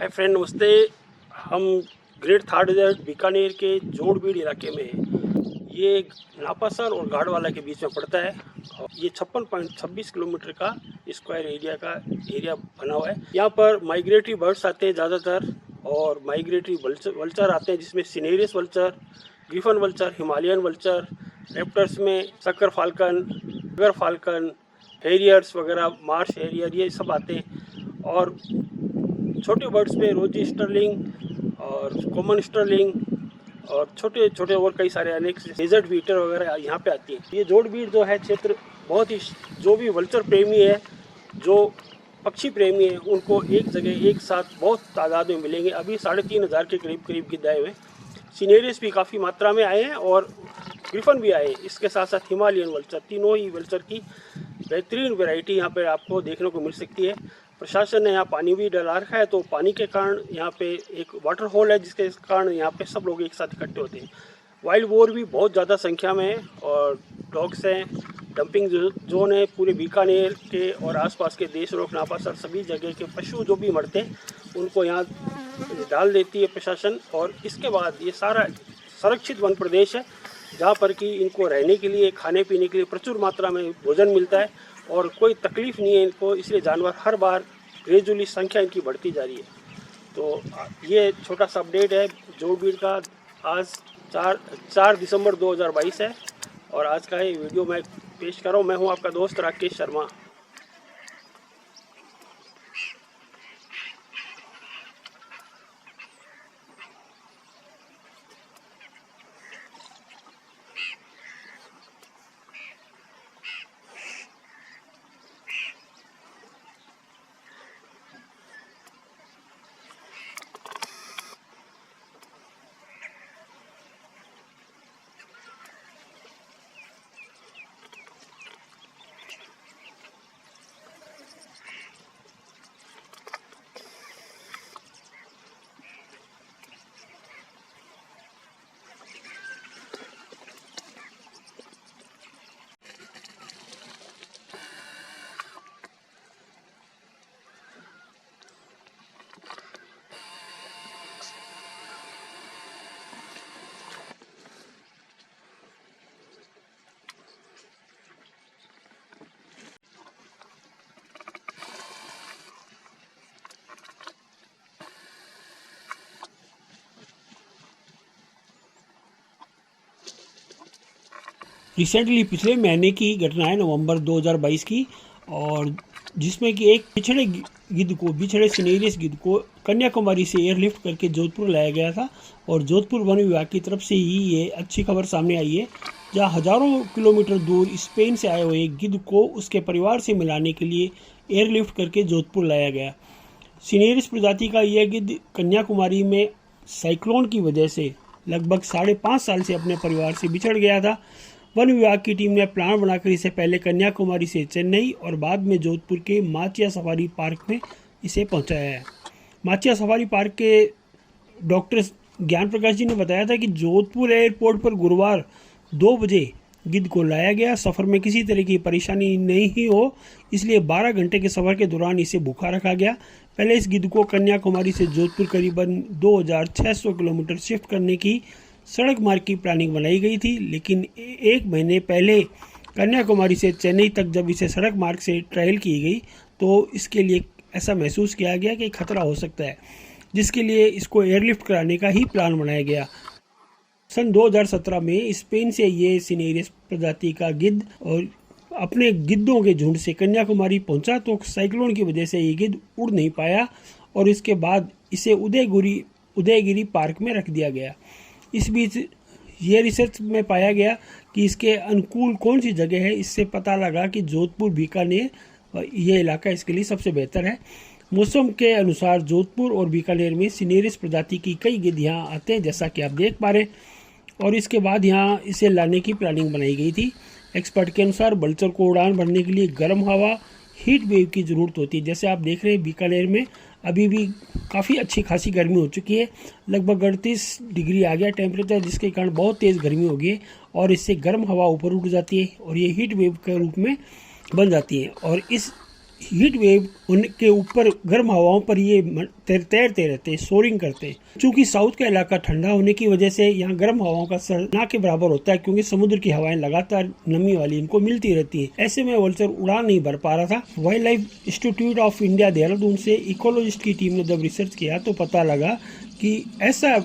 Hi friend, नमस्ते। हम great Thar desert Bikaner के जोड़बीड़ इलाके में हैं। ये नापासर और गाढ़वाला के बीच में पड़ता है और ये 56.26 किलोमीटर का स्क्वायर एरिया बना हुआ है। यहाँ पर माइग्रेटरी बर्ड्स आते हैं ज़्यादातर, और माइग्रेटरी वल्चर आते हैं, जिसमें cinereous vulture, griffon vulture, Himalayan vulture, raptors में सक्कर फाल्कन, गर फाल्कन, हेरियर्स वगैरह, मार्श हेरियर, ये सब आते हैं। और छोटे बर्ड्स में रोजी स्टर्लिंग और कॉमन स्टर्लिंग और छोटे छोटे और कई सारे अनेक डेजर्ट बीटर वगैरह यहाँ पे आती है। ये जोड़बीड़ जो है क्षेत्र बहुत ही, जो भी वल्चर प्रेमी है, जो पक्षी प्रेमी है, उनको एक जगह एक साथ बहुत तादाद में मिलेंगे। अभी 3,500 के करीब गिद्ध आए हुए हैं। सीनेरियस भी काफ़ी मात्रा में आए हैं और ग्रिफन भी आए। इसके साथ साथ हिमालयन वल्चर, तीनों ही वल्चर की बेहतरीन वैरायटी यहाँ पे आपको देखने को मिल सकती है। प्रशासन ने यहाँ पानी भी डला रखा है, तो पानी के कारण यहाँ पे एक वाटर होल है, जिसके कारण यहाँ पे सब लोग एक साथ इकट्ठे होते हैं। वाइल्ड बोर भी बहुत ज़्यादा संख्या में है और डॉग्स हैं। डंपिंग जोन है पूरे बीकानेर के और आसपास के देशरोक, नापासर सभी जगह के पशु जो भी मरते हैं उनको यहाँ डाल देती है प्रशासन। और इसके बाद ये सारा संरक्षित वन प्रदेश है, जहाँ पर कि इनको रहने के लिए, खाने पीने के लिए प्रचुर मात्रा में भोजन मिलता है और कोई तकलीफ नहीं है इनको। इसलिए जानवर हर बार ग्रेजुअली संख्या इनकी बढ़ती जा रही है। तो ये छोटा सा अपडेट है जोड़बीड़ का। आज 4 दिसंबर 2022 है और आज का ये वीडियो मैं पेश कर रहा हूँ। मैं हूँ आपका दोस्त राकेश शर्मा। रिसेंटली पिछले महीने की घटना है, नवंबर 2022 की, और जिसमें कि एक बिछड़े सिनेरियस गिद्ध को कन्याकुमारी से एयरलिफ्ट करके जोधपुर लाया गया था। और जोधपुर वन विभाग की तरफ से ही ये अच्छी खबर सामने आई है, जहां हज़ारों किलोमीटर दूर स्पेन से आए हुए गिद्ध को उसके परिवार से मिलाने के लिए एयरलिफ्ट करके जोधपुर लाया गया। सिनेरियस प्रजाति का यह गिद्ध कन्याकुमारी में साइक्लोन की वजह से लगभग 5.5 साल से अपने परिवार से बिछड़ गया था। वन विभाग की टीम ने प्लान बनाकर इसे पहले कन्याकुमारी से चेन्नई और बाद में जोधपुर के माचिया सफारी पार्क में इसे पहुंचाया है। माचिया सफारी पार्क के डॉक्टर ज्ञान प्रकाश जी ने बताया था कि जोधपुर एयरपोर्ट पर गुरुवार 2 बजे गिद्ध को लाया गया। सफ़र में किसी तरह की परेशानी नहीं हो, इसलिए 12 घंटे के सफ़र के दौरान इसे भूखा रखा गया। पहले इस गिद्ध को कन्याकुमारी से जोधपुर करीबन 2600 किलोमीटर शिफ्ट करने की सड़क मार्ग की प्लानिंग बनाई गई थी, लेकिन 1 महीने पहले कन्याकुमारी से चेन्नई तक जब इसे सड़क मार्ग से ट्रायल की गई तो इसके लिए ऐसा महसूस किया गया कि खतरा हो सकता है, जिसके लिए इसको एयरलिफ्ट कराने का ही प्लान बनाया गया। सन 2017 में स्पेन से ये सिनेरियस प्रजाति का गिद्ध और अपने गिद्धों के झुंड से कन्याकुमारी पहुंचा, तो साइक्लोन की वजह से ये गिद्ध उड़ नहीं पाया और इसके बाद इसे उदयगिरी पार्क में रख दिया गया। इस बीच ये रिसर्च में पाया गया कि इसके अनुकूल कौन सी जगह है। इससे पता लगा कि जोधपुर बीकानेर ये इलाका इसके लिए सबसे बेहतर है। मौसम के अनुसार जोधपुर और बीकानेर में सिनेरियस प्रजाति की कई गिद्ध यहाँ आते हैं, जैसा कि आप देख पा रहे हैं। और इसके बाद यहाँ इसे लाने की प्लानिंग बनाई गई थी। एक्सपर्ट के अनुसार वल्चर को उड़ान भरने के लिए गर्म हवा, हीट वेव की ज़रूरत होती है। जैसे आप देख रहे हैं बीकानेर में अभी भी काफ़ी अच्छी खासी गर्मी हो चुकी है, लगभग 38 डिग्री आ गया टेम्परेचर, जिसके कारण बहुत तेज़ गर्मी हो गई है और इससे गर्म हवा ऊपर उठ जाती है और ये हीट वेव के रूप में बन जाती है। और हीट वेव उनके ऊपर गर्म हवाओं पर ये तैरते रहते हैं, सोरिंग करते हैं। चूंकि साउथ का इलाका ठंडा होने की वजह से यहाँ गर्म हवाओं का असर ना के बराबर होता है, क्योंकि समुद्र की हवाएं लगातार नमी वाली इनको मिलती रहती है। ऐसे में वल्चर उड़ान नहीं भर पा रहा था। Wild life institute of India Dehradun से इकोलॉजिस्ट की टीम ने जब रिसर्च किया तो पता लगा कि ऐसा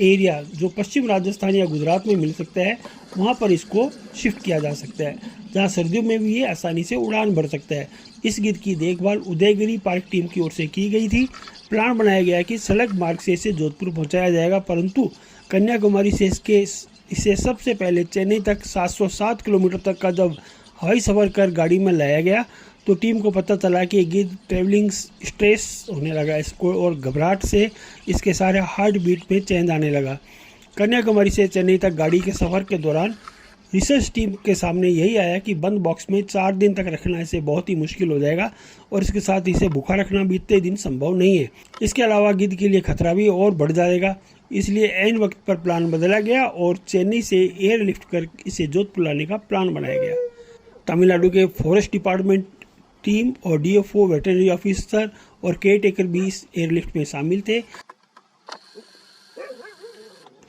एरिया जो पश्चिम राजस्थान या गुजरात में मिल सकता है, वहाँ पर इसको शिफ्ट किया जा सकता है, जहाँ सर्दियों में भी ये आसानी से उड़ान भर सकता है। इस गिद्ध की देखभाल उदयगिरी पार्क टीम की ओर से की गई थी। प्लान बनाया गया कि सड़क मार्ग से इसे जोधपुर पहुंचाया जाएगा, परंतु कन्याकुमारी से इसे सबसे पहले चेन्नई तक 707 किलोमीटर तक का जब हवाई सफर कर गाड़ी में लाया गया तो टीम को पता चला कि गिद्ध ट्रेवलिंग स्ट्रेस होने लगा इसको, और घबराहट से इसके सारे हार्ट बीट में चेंज आने लगा। कन्याकुमारी से चेन्नई तक गाड़ी के सफ़र के दौरान रिसर्च टीम के सामने यही आया कि बंद बॉक्स में 4 दिन तक रखना इसे बहुत ही मुश्किल हो जाएगा, और इसके साथ इसे भूखा रखना भी इतने दिन संभव नहीं है। इसके अलावा गिद्ध के लिए खतरा भी और बढ़ जाएगा, इसलिए ऐन वक्त पर प्लान बदला गया और चेन्नई से एयरलिफ्ट कर इसे जोधपुर लाने का प्लान बनाया गया। तमिलनाडु के फॉरेस्ट डिपार्टमेंट टीम और DFO वेटरनरी ऑफिसर और केयरटेकर भी इस एयरलिफ्ट में शामिल थे।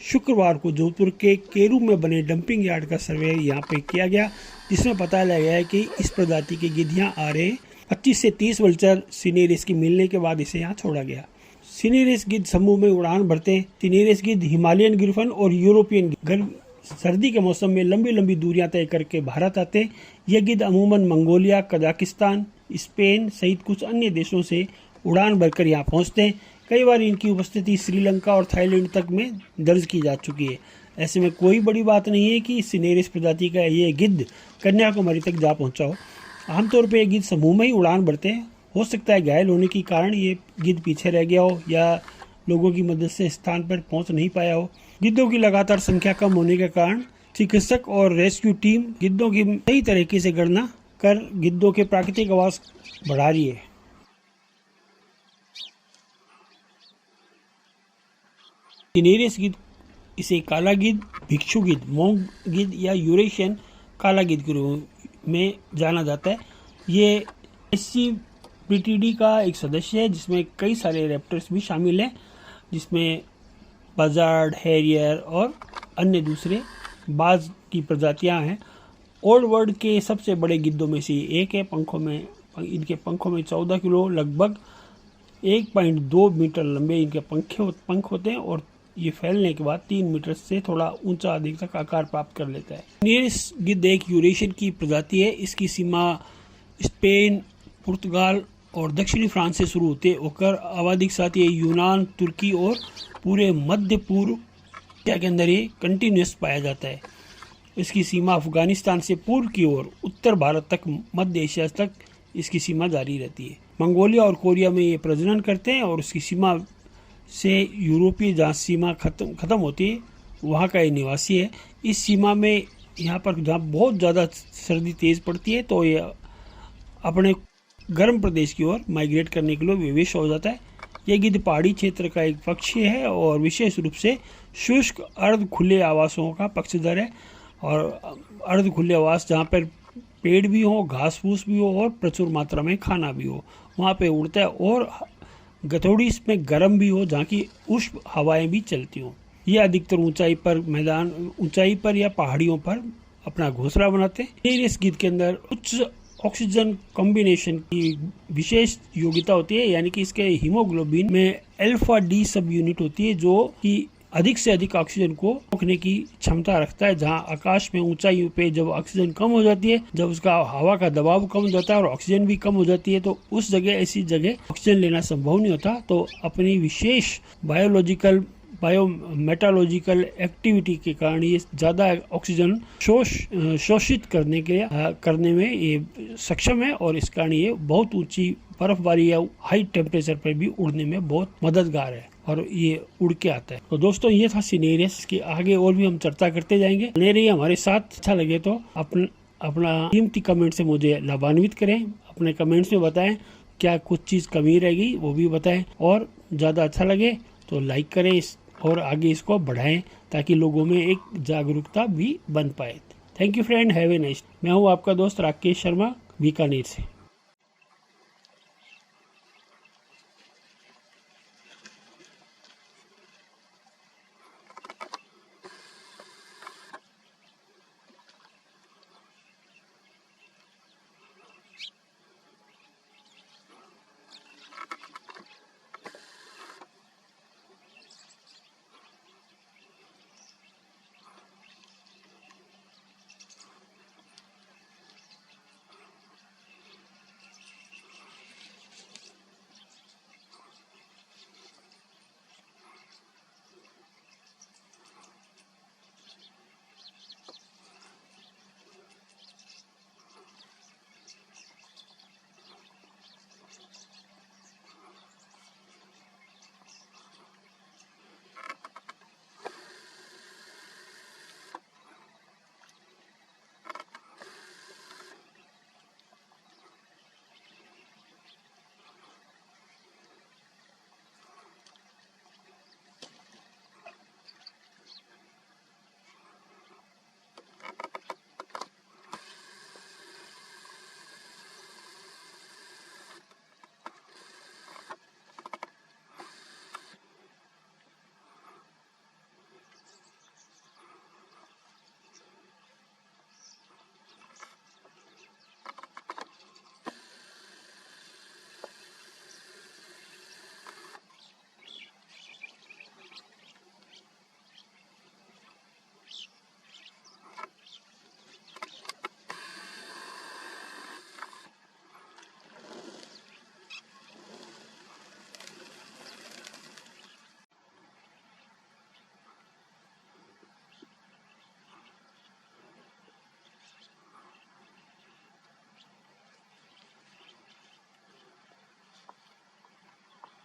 शुक्रवार को जोधपुर के केरू में बने डंपिंग यार्ड का सर्वे यहाँ पे किया गया, जिसमें पता लगा गया है कि इस प्रजाति के गिद्ध यहाँ आ रहे हैं। 25 से 30 वल्चर सिनेरिस की मिलने के बाद इसे यहाँ छोड़ा गया। सिनेरिस गिद्ध समूह में उड़ान भरते हैं। सिनेरिस गिद्ध हिमालयन गिरफन और यूरोपियन गिद्ध सर्दी के मौसम में लंबी लंबी दूरियां तय करके भारत आते हैं। ये गिद्ध अमूमन मंगोलिया, कजाकिस्तान, स्पेन सहित कुछ अन्य देशों से उड़ान भरकर यहाँ पहुँचते हैं। कई बार इनकी उपस्थिति श्रीलंका और थाईलैंड तक में दर्ज की जा चुकी है। ऐसे में कोई बड़ी बात नहीं है कि सिनेरिस प्रजाति का ये गिद्ध कन्याकुमारी तक जा पहुँचा हो। आमतौर पर ये गिद्ध समूह में ही उड़ान भरते हैं। हो सकता है घायल होने के कारण ये गिद्ध पीछे रह गया हो या लोगों की मदद से स्थान पर पहुंच नहीं पाया हो। गिद्धों की लगातार संख्या कम होने के कारण चिकित्सक और रेस्क्यू टीम गिद्धों की सही तरीके से गणना कर गिद्धों के प्राकृतिक आवास बढ़ा रही है। सिनेरिस गिद्ध, इसे काला गिद्ध, भिक्षु गिद्ध, मोंग गिद्ध या यूरेशियन काला गिद्ध के रूप में जाना जाता है। ये SCPTD का एक सदस्य है, जिसमें कई सारे रैप्टर्स भी शामिल हैं, जिसमें बजार्ड, हैरियर और अन्य दूसरे बाज की प्रजातियां हैं। ओल्ड वर्ल्ड के सबसे बड़े गिद्धों में से एक है। इनके पंखों में 14 किलो लगभग 1.2 मीटर लंबे इनके पंख होते हैं, और ये फैलने के बाद 3 मीटर से थोड़ा ऊंचा अधिक तक आकार प्राप्त कर लेता है। सिनेरिस गिद्ध एक यूरेशियन की प्रजाति है। इसकी सीमा स्पेन, पुर्तगाल और दक्षिणी फ्रांस से शुरू होकर आबादी के साथ ये यूनान, तुर्की और पूरे मध्य पूर्व एशिया के अंदर ये कंटिन्यूस पाया जाता है। इसकी सीमा अफगानिस्तान से पूर्व की ओर उत्तर भारत तक, मध्य एशिया तक इसकी सीमा जारी रहती है। मंगोलिया और कोरिया में ये प्रजनन करते हैं, और उसकी सीमा से यूरोपीय जहाँ सीमा खत्म होती है वहाँ का ये निवासी है। इस सीमा में यहाँ पर जहाँ बहुत ज़्यादा सर्दी तेज़ पड़ती है तो ये अपने गर्म प्रदेश की ओर माइग्रेट करने के लिए विवश हो जाता है। यह गिद्ध पहाड़ी क्षेत्र का एक पक्षी है और विशेष रूप से शुष्क अर्ध खुले आवासों का पक्षधर है। और अर्ध खुले आवास जहाँ पर पेड़ भी हो, घास फूस भी हो और प्रचुर मात्रा में खाना भी हो, वहाँ पे उड़ता है। और गथोड़ी इसमें गर्म भी हो, जहाँ की उष्ण हवाएं भी चलती हों। ये अधिकतर ऊंचाई पर या पहाड़ियों पर अपना घोंसला बनाते हैं। इस गिद्ध के अंदर उच्च ऑक्सीजन कॉम्बिनेशन की विशेष योग्यता होती है, यानी कि इसके हीमोग्लोबिन में अल्फा डी सब यूनिट होती है, जो कि अधिक से अधिक ऑक्सीजन को रोकने की क्षमता रखता है। जहां आकाश में ऊंचाइयों पे जब ऑक्सीजन कम हो जाती है, जब उसका हवा का दबाव कम हो जाता है और ऑक्सीजन भी कम हो जाती है, तो उस जगह ऐसी जगह ऑक्सीजन लेना संभव नहीं होता। तो अपनी विशेष बायोमेटालॉजिकल एक्टिविटी के कारण ये ज़्यादा ऑक्सीजन शोषित करने में ये सक्षम है, और इस कारण ये बहुत ऊंची बर्फबारी या हाई टेम्परेचर पर भी उड़ने में बहुत मददगार है और ये उड़ के आता है। तो दोस्तों, ये था सिनेरिस। की आगे और भी हम चर्चा करते जाएंगे। बने रहिए हमारे साथ। अच्छा लगे तो अपना कीमती कमेंट से मुझे लाभान्वित करें। अपने कमेंट्स में बताएं क्या कुछ चीज़ कमी रह गई, वो भी बताएं। और ज़्यादा अच्छा लगे तो लाइक करें और आगे इसको बढ़ाएं, ताकि लोगों में एक जागरूकता भी बन पाए। Thank you friend, have a nice. मैं हूँ आपका दोस्त राकेश शर्मा, बीकानेर से।